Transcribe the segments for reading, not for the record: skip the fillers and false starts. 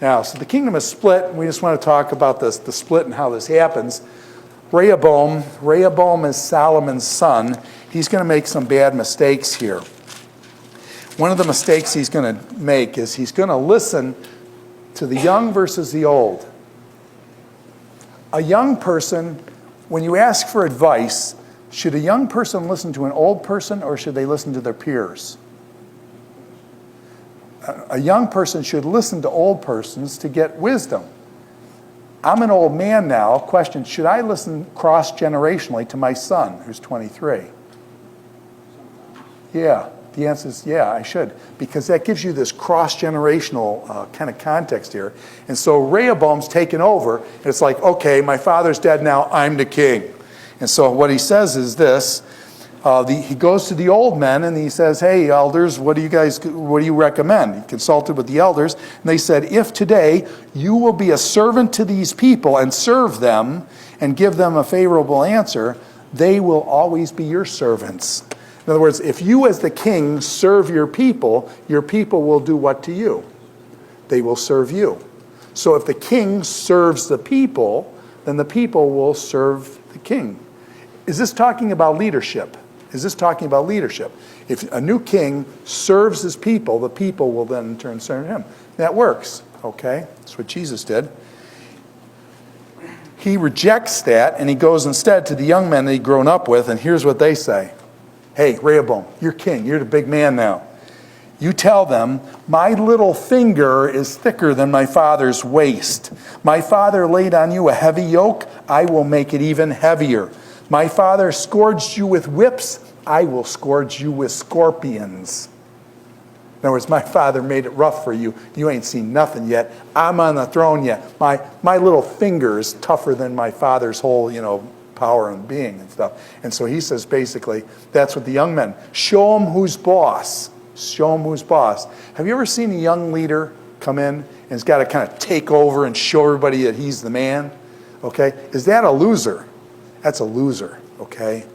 Now, so the kingdom is split, and we just want to talk about this, the split and how this happens. Rehoboam is Solomon's son. He's going to make some bad mistakes here. One of the mistakes he's going to make is he's going to listen to the young versus the old. A young person, when you ask for advice, should a young person listen to an old person or should they listen to their peers? A young person should listen to old persons to get wisdom. I'm an old man now. Question, should I listen cross-generationally to my son, who's 23? Yeah, the answer is yeah, I should. Because that gives you this cross-generational kind of context here. And so Rehoboam's taken over, and it's like, okay, my father's dead now, I'm the king. And so what he says is this. He goes to the old men and he says, hey, elders, what do you recommend? He consulted with the elders, and they said, if today you will be a servant to these people and serve them and give them a favorable answer, they will always be your servants. In other words, if you as the king serve your people will do what to you? They will serve you. So if the king serves the people, then the people will serve the king. Is this talking about leadership? Is this talking about leadership? If a new king serves his people, the people will then in turn serve him. That works, okay? That's what Jesus did. He rejects that, and he goes instead to the young men that he'd grown up with, and here's what they say. Hey, Rehoboam, you're king. You're the big man now. You tell them, my little finger is thicker than my father's waist. My father laid on you a heavy yoke. I will make it even heavier. My father scourged you with whips. I will scourge you with scorpions. In other words, my father made it rough for you. You ain't seen nothing yet. I'm on the throne yet. My little finger is tougher than my father's whole, power and being and stuff. And so he says, basically, that's what the young men, show them who's boss. Show them who's boss. Have you ever seen a young leader come in and has got to kind of take over and show everybody that he's the man? Okay, is that a loser? That's a loser, okay?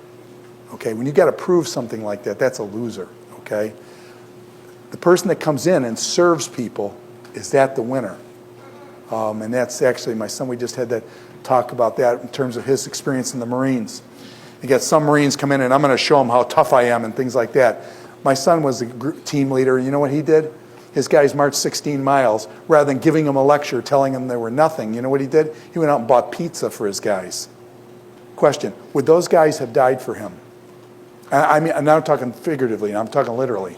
Okay, when you got to prove something like that, that's a loser, okay? The person that comes in and serves people, is that the winner? And that's actually my son. We just had that talk about that in terms of his experience in the Marines. You got some Marines come in and I'm going to show them how tough I am and things like that. My son was a team leader. You know what he did? His guys marched 16 miles. Rather than giving them a lecture telling them they were nothing, you know what he did? He went out and bought pizza for his guys. Question, would those guys have died for him? I mean, I'm not talking figuratively, I'm talking literally.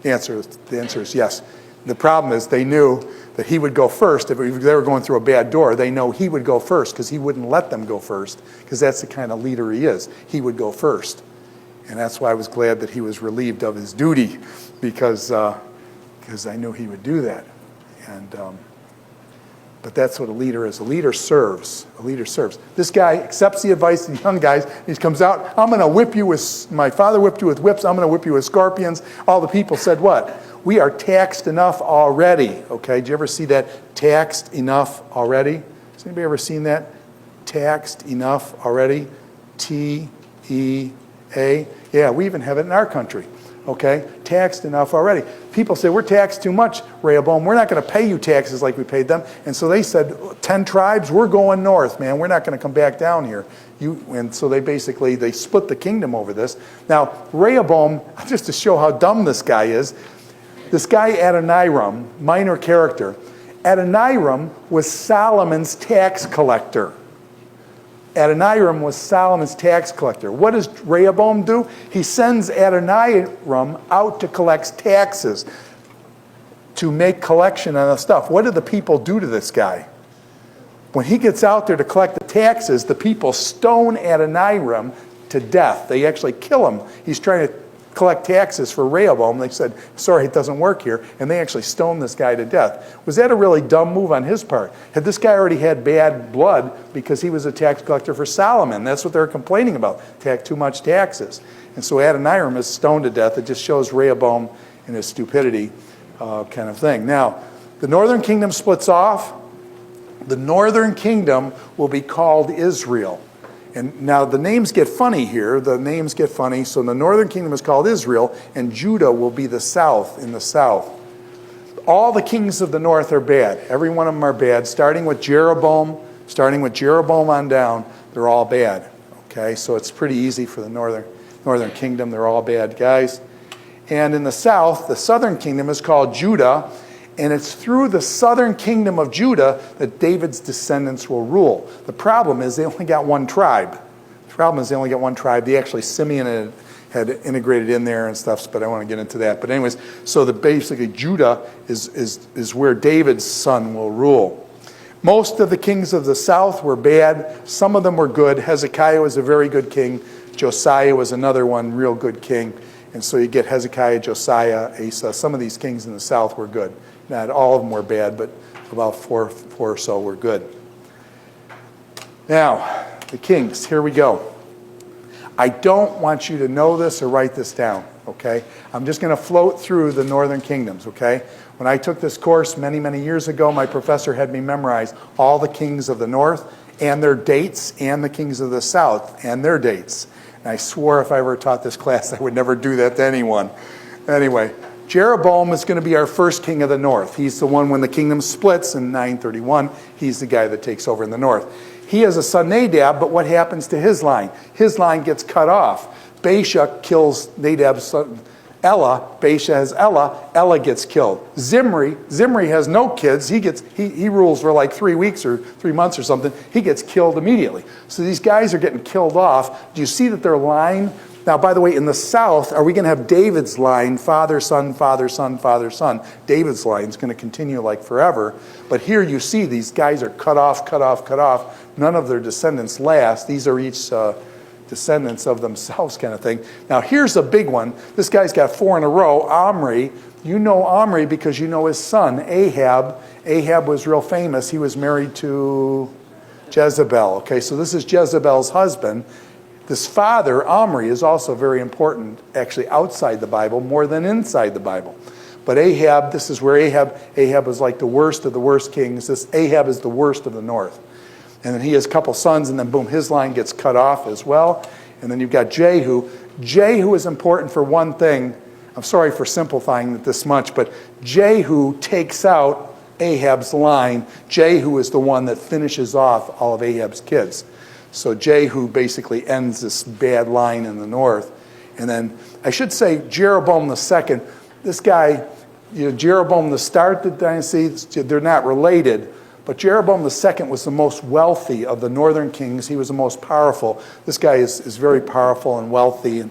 The answer is yes. The problem is they knew that he would go first. If they were going through a bad door, they know he would go first because he wouldn't let them go first because that's the kind of leader he is. He would go first. And that's why I was glad that he was relieved of his duty because I knew he would do that. But that's what a leader is. A leader serves. A leader serves. This guy accepts the advice of the young guys. He comes out, I'm going to whip you with, my father whipped you with whips, I'm going to whip you with scorpions. All the people said what? We are taxed enough already. Okay, did you ever see that? Taxed enough already? Has anybody ever seen that? Taxed enough already? T-E-A. Yeah, we even have it in our country. Okay, taxed enough already. People say, we're taxed too much, Rehoboam. We're not going to pay you taxes like we paid them. And so they said, 10 tribes, we're going north, man. We're not going to come back down here. And so they split the kingdom over this. Now, Rehoboam, just to show how dumb this guy is, this guy Adoniram, minor character, Adoniram was Solomon's tax collector. Adoniram was Solomon's tax collector. What does Rehoboam do? He sends Adoniram out to collect taxes, to make collection on the stuff. What do the people do to this guy? When he gets out there to collect the taxes, the people stone Adoniram to death. They actually kill him. He's trying to collect taxes for Rehoboam. They said, sorry, it doesn't work here. And they actually stoned this guy to death. Was that a really dumb move on his part? Had this guy already had bad blood because he was a tax collector for Solomon? That's what they're complaining about, too much taxes. And so Adoniram is stoned to death. It just shows Rehoboam and his stupidity kind of thing. Now, the northern kingdom splits off. The northern kingdom will be called Israel. And now the names get funny here. The names get funny. So the northern kingdom is called Israel, and Judah will be the south, in the south. all the kings of the north are bad. Every one of them are bad, starting with Jeroboam on down, they're all bad. Okay, so it's pretty easy for the northern kingdom. They're all bad guys. And in the south, the southern kingdom is called Judah, and it's through the southern kingdom of Judah that David's descendants will rule. The problem is they only got one tribe. They actually, Simeon had integrated in there and stuff, but I want to get into that. But anyways, so basically Judah is where David's son will rule. Most of the kings of the south were bad. Some of them were good. Hezekiah was a very good king. Josiah was another one, real good king. And so you get Hezekiah, Josiah, Asa. Some of these kings in the south were good. Not all of them were bad, but about four or so were good. Now, the kings, here we go. I don't want you to know this or write this down, okay? I'm just going to float through the northern kingdoms, okay? When I took this course many, many years ago, my professor had me memorize all the kings of the north and their dates, and the kings of the south and their dates. And I swore if I ever taught this class, I would never do that to anyone. Anyway, Jeroboam is going to be our first king of the north. He's the one when the kingdom splits in 931. He's the guy that takes over in the north. He has a son Nadab, but what happens to his line? His line gets cut off. Baasha kills Nadab's son Ella. Baasha has Ella. Ella gets killed. Zimri has no kids. He rules for like 3 weeks or 3 months or something. He gets killed immediately. So these guys are getting killed off. Do you see that their line? Now, by the way, in the south, are we going to have David's line, father, son, father, son, father, son? David's line is going to continue like forever. But here you see these guys are cut off, cut off, cut off. None of their descendants last. These are each descendants of themselves kind of thing. Now, here's a big one. This guy's got 4 in a row. Omri. You know Omri because you know his son, Ahab. Ahab was real famous. He was married to Jezebel. Okay, so this is Jezebel's husband. This father, Omri, is also very important, actually outside the Bible, more than inside the Bible. But Ahab, this is where Ahab was like the worst of the worst kings. This Ahab is the worst of the north. And then he has a couple sons, and then boom, his line gets cut off as well. And then you've got Jehu. Jehu is important for one thing. I'm sorry for simplifying it this much, but Jehu takes out Ahab's line. Jehu is the one that finishes off all of Ahab's kids. So Jehu basically ends this bad line in the north. And then I should say Jeroboam II, this guy, Jeroboam the start the dynasty, they're not related, but Jeroboam II was the most wealthy of the northern kings. He was the most powerful. This guy is very powerful and wealthy and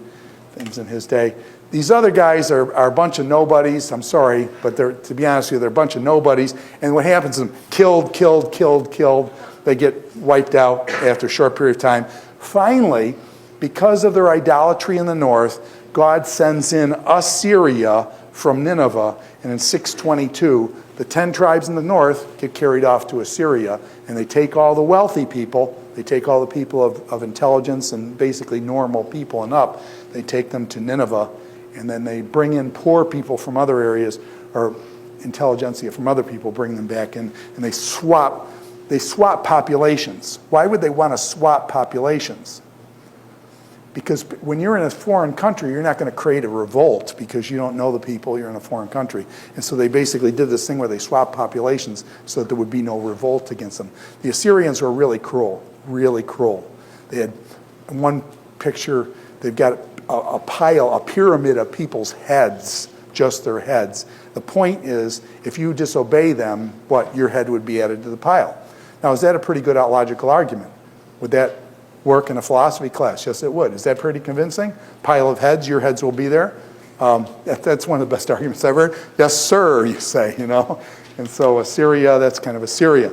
things in his day. These other guys are a bunch of nobodies. I'm sorry, but to be honest with you, they're a bunch of nobodies. And what happens to them? Killed. They get wiped out after a short period of time. Finally, because of their idolatry in the north, God sends in Assyria from Nineveh. And in 622, the 10 tribes in the north get carried off to Assyria. And they take all the wealthy people. They take all the people of intelligence and basically normal people and up. They take them to Nineveh. And then they bring in poor people from other areas, or intelligentsia from other people, bring them back in. And they swap populations. Why would they want to swap populations? Because when you're in a foreign country, you're not going to create a revolt because you don't know the people, you're in a foreign country. And so they basically did this thing where they swapped populations so that there would be no revolt against them. The Assyrians were really cruel, really cruel. They had, in one picture, they've got a pyramid of people's heads, just their heads. The point is, if you disobey them, your head would be added to the pile. Now, is that a pretty good logical argument? Would that work in a philosophy class? Yes, it would. Is that pretty convincing? Pile of heads, your heads will be there. That's one of the best arguments I've heard. Yes, sir, you say, And so Assyria, that's kind of Assyria.